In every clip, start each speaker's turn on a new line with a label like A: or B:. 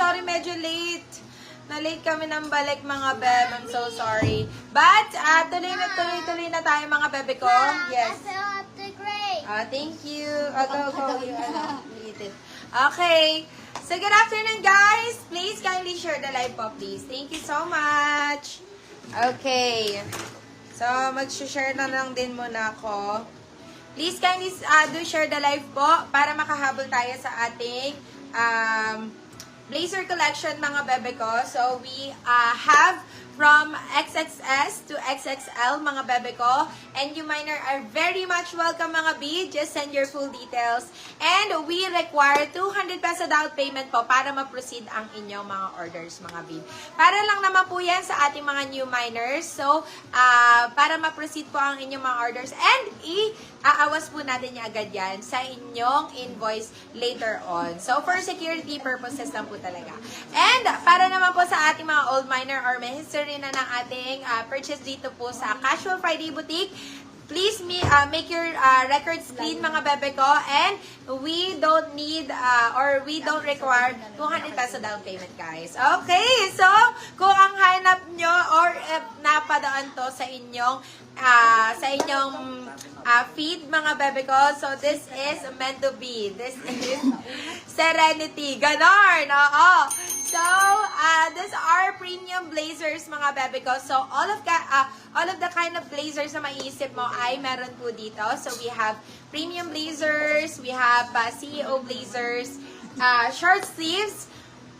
A: sorry, medyo late. Na-late kami ng balik mga beb. I'm so sorry. But, tuloy na tayo mga bebe ko. Yes.
B: I fill up the grade.
A: Thank you. Go. You, eat it. Okay. So, good afternoon, guys. Please kindly share the live po, please. Thank you so much. Okay. So, mag-share na lang din muna ako. Please kindly do share the live po para makahabol tayo sa ating blazer collection, mga bebe ko. So, we have from XXS to XXL, mga bebe ko. And you minor are very much welcome, mga B. Just send your full details. And we require 200 peso down payment po para ma-proceed ang inyong mga orders, mga B. Para lang naman po yan sa ating mga new minors. So, para ma-proceed po ang inyong mga orders. And aawas po natin niya agad yan sa inyong invoice later on. So, for security purposes lang po talaga. And, para naman po sa ating mga old minor or may history na ng ating purchase dito po sa Casual Friday Boutique, please make your records clean, mga bebe ko. And we don't need or we don't require 200 peso down payment, guys. Okay, so kung ang hanap nyo or napadaan to sa inyong feed, mga bebe ko, so this is meant to be. This is Serenity. Ganon, oo. So, these are premium blazers, mga bebe ko. So, all of the kind of blazers na maiisip mo ay meron po dito. So, we have premium blazers, we have CEO blazers, short sleeves,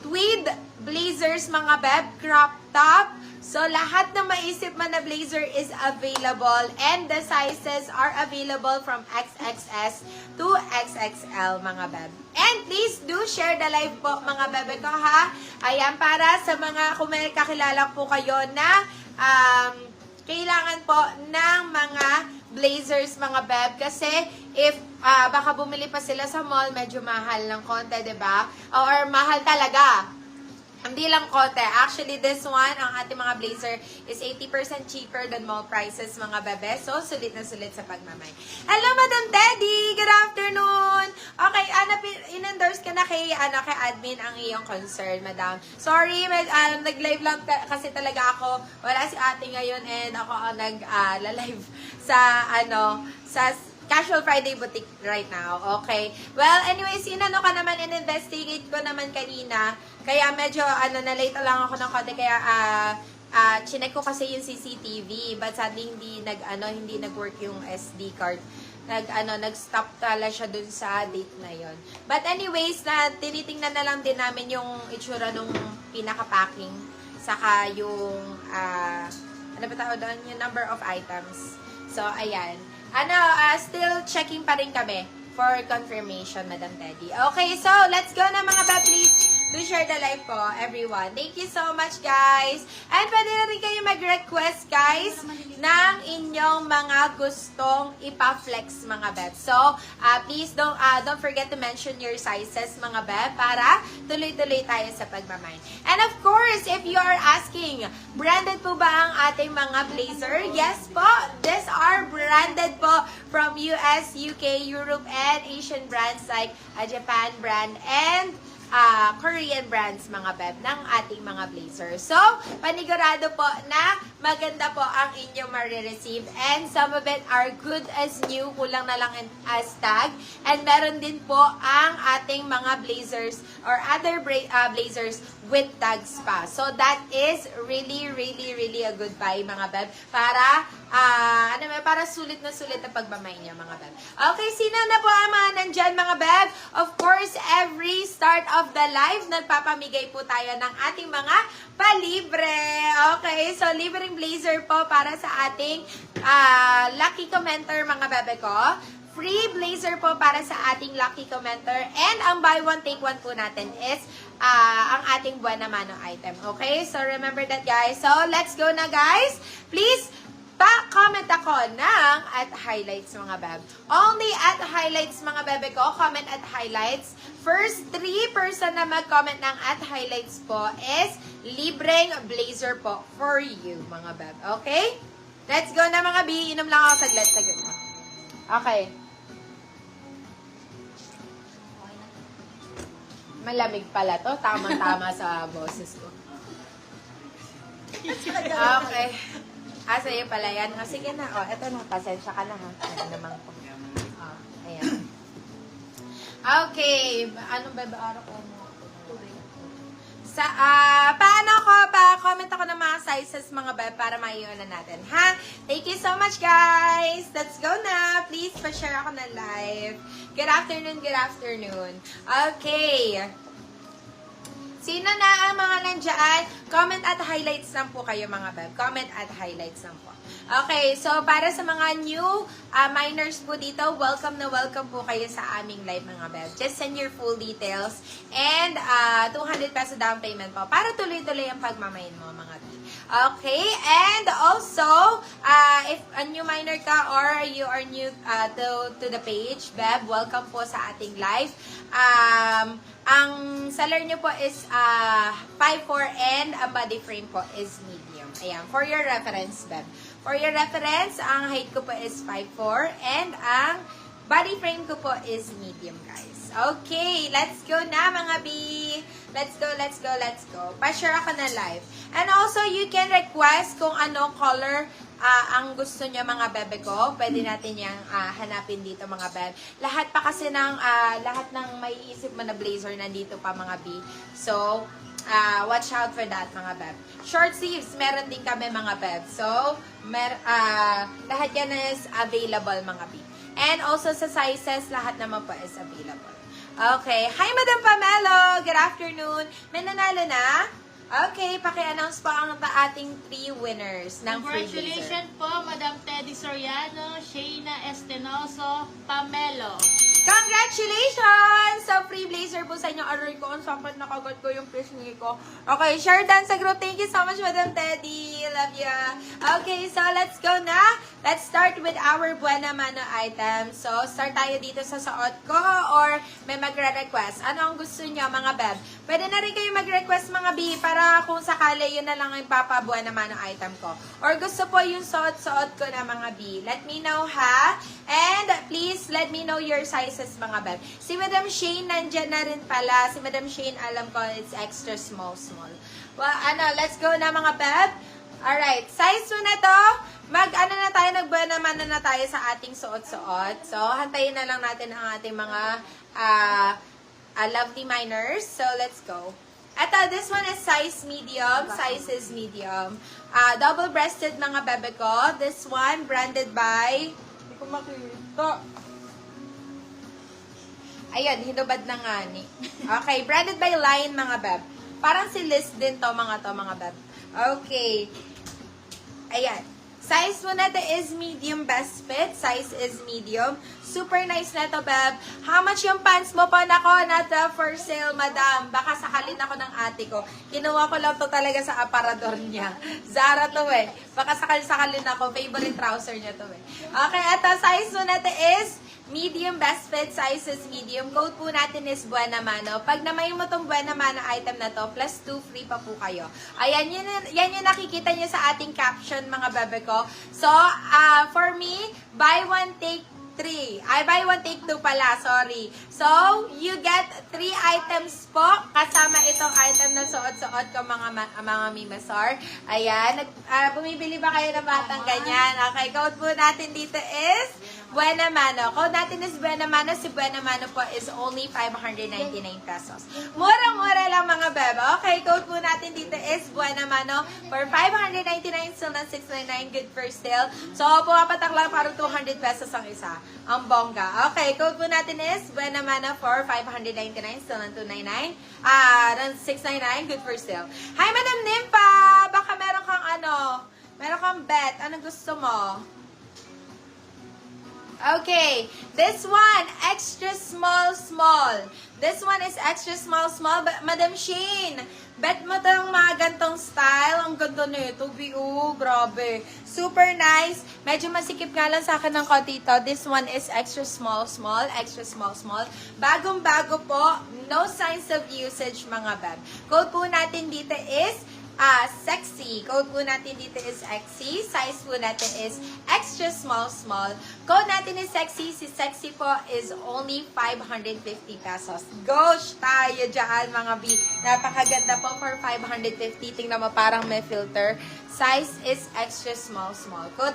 A: tweed blazers, mga beb, crop top. So, lahat na maisip man na blazer is available and the sizes are available from XXS to XXL, mga beb. And please do share the live po, mga bebe ko, ha? Ayan, para sa mga, kung may kakilala po kayo na kailangan po ng mga blazers, mga beb. Kasi if baka bumili pa sila sa mall, medyo mahal ng konti, diba? Or mahal talaga. Hindi lang konti. Actually, this one, ang ating mga blazer is 80% cheaper than mall prices, mga bebe. So, sulit na sulit sa pagmamay. Hello, Madam Teddy! Good afternoon! Okay, in-endorse ka na kay admin ang iyong concern, Madam. Sorry, nag-live lang kasi talaga ako. Wala si ate ngayon and ako ang nag-live sa Casual Friday Boutique right now. Okay. Well, anyways, inano ka naman, in-investigate ko naman kanina. Kaya medyo, na-late lang ako ng konti. Kaya, chinek ko kasi yung CCTV. But sadly, hindi nag-work yung SD card. Nag-stop tala siya dun sa date na yon. But anyways, tinitingnan na lang din namin yung itsura nung pinaka-packing. Saka yung, ano ba tawag doon? Yung number of items. So, ayan. Still checking pa rin kami for confirmation, Madam Teddy. Okay, so let's go na, mga beb. Please do share the live po, everyone. Thank you so much, guys. And pwede na rin kayo mag-request, guys, ng inyong mga gustong ipa-flex, mga beb. So, please don't forget to mention your sizes, mga beb, para tuloy-tuloy tayo sa pagmamay. And of course, if you are asking, branded po ba ang ating mga blazer? Yes po. These are branded po from US, UK, Europe, and Asian brands like Japan brand and Korean brands, mga beb, ng ating mga blazers. So, panigurado po na maganda po ang inyong marireceive and some of it are good as new, kulang na lang as tag. And meron din po ang ating mga blazers or other blazers with tags pa. So, that is really, really, really a good buy, mga beb, para para sulit na pagmamay niya, mga beb. Okay, sino na po ang mga nandyan, mga beb? Of course, every start of the live, nagpapamigay po tayo ng ating mga palibre. Okay, so libreng blazer po para sa ating lucky commenter, mga bebe ko. Free blazer po para sa ating lucky commenter. And ang buy one, take one po natin is ang ating buwan naman ng item. Okay, so remember that, guys. So, let's go na, guys. Please, pa-comment ako ng at highlights, mga beb. Only at highlights, mga bebe ko. Comment at highlights. First 3 person na mag-comment ng at highlights po is libreng blazer po for you, mga beb. Okay? Let's go na, mga B. Inom lang ako saglit. Okay. Malamig pala to. Tamang-tama sa boses ko. Okay. Sa'yo pala yan. Sige na. Eto na. Pasensya ka na ha. Ano naman ko. Ayan. Okay. Ano ba araw ko? Paano ko? Pa-comment ako ng mga sizes mga beb para maiunan natin. Ha? Thank you so much, guys. Let's go na. Please, pa-share ako ng live. Good afternoon, good afternoon. Okay. Sino na ang mga nandyan? Comment at highlights lang po kayo mga beb. Comment at highlights lang po. Okay, so para sa mga new minors po dito, welcome na welcome po kayo sa aming live mga beb. Just send your full details and 200 peso down payment po para tuloy-tuloy ang pagmamain mo mga beb. Okay, and also, if a new minor ka or you are new to the page, beb, welcome po sa ating live. Ang seller nyo po is 5'4" and ang body frame po is medium. Ayan, for your reference, beb. For your reference, ang height ko po is 5'4" and ang body frame ko po is medium, guys. Okay, let's go na mga B. Let's go, let's go, let's go. Pa-share ako na live. And also, you can request kung anong color ang gusto nyo mga bebe ko. Pwede natin yung hanapin dito mga bebe. Lahat pa kasi ng, lahat ng may isip mo na blazer nandito pa mga B. So, watch out for that mga beb. Short sleeves, meron din kami mga beb. So, lahat yan is available mga B. And also sa sizes, lahat naman po is available. Okay. Hi, Madam Pamelo. Good afternoon. May nanalo na? Okay, paki-announce po ang ating 3 winners ng free blazer.
B: Congratulations po, Madam Teddy Soriano, Shayna Estenoso, Pamelo.
A: Congratulations! Sa free blazer po sa inyo. Aroy ko, ang sapat nakagad ko yung pisngi ko. Okay, share dan sa group. Thank you so much, Madam Teddy. Love ya. Okay, so let's go na. Let's start with our Buena Mano item. So, start tayo dito sa suot ko or may magre-request. Ano ang gusto niyo, mga beb? Pwede na rin kayo mag-request, mga B, para kung sakali yun na lang ang Buena Mano item ko. Or gusto po yung suot-suot ko na, mga B. Let me know, ha? And please, let me know your sizes, mga beb. Si Madam Shane, nandyan na rin pala. Si Madam Shane, alam ko, it's extra small. Well, let's go na, mga beb. Alright, size mo na to. Nag-Buena Mano na tayo sa ating suot-suot. So, hantayin na lang natin ang ating mga lovely minors. So, let's go. Ito, this one is size medium. Size is medium. Double-breasted mga bebe ko. This one, branded by... Hindi ko makita. Ayun, hinubad na nga ni. Okay, branded by Lion mga beb. Parang si Liz din to, mga beb. Okay. Ayan. Size mo na to is medium best fit. Size is medium. Super nice na to, beb. How much yung pants mo pa? Nako, nata for sale, madam. Baka sakalin ako ng ate ko. Kinuha ko lang to talaga sa aparador niya. Zara to eh. Baka sakalin ako. Favorite trouser niya to eh. Okay, eto, size mo na to is medium best fit. Size is medium. Code po natin is Buena Mano. Pag namay mo tong Buena Mano item na to, plus 2 free pa po kayo. Ayan, yan yung nakikita nyo sa ating caption, mga bebe ko. So, for me, buy one, take 3. I buy one, take 2 pala. Sorry. So, you get 3 items po. Kasama itong item na suot-suot ko, mga mimasor. Ayan. Bumibili ba kayo ng batang ganyan? Okay, code po natin dito is Buena Mano. Code natin is Buena Mano. Si Buena Mano po is only 599 pesos. Murang-mura lang, mga bebe. Okay, code po natin dito is Buena Mano for 599, still na 699, good for sale. So, pumapatak lang parang 200 pesos ang isa. Ang bongga. Okay, code po natin is Buena Mano for 599, still na 299. 699, good for sale. Hi, Madam Nympha! Baka meron kang bet. Ano gusto mo? Okay, this one, extra small. This one is extra small. But Madam Shane, bet mo tong mga gantong style. Ang ganda nito, grabe. Super nice. Medyo masikip nga lang sa akin ng konti ito. This one is extra small. Extra small. Bagong-bago po. No signs of usage, mga beb. Code po natin dito is sexy. XC. Code po natin dito is XC. Size po natin is extra small, small. Code natin is sexy. Si sexy po is only 550 pesos. Gosh tayo dyan, mga B. Napakaganda po for 550. Tingnan mo, parang may filter. Size is extra small, small. Code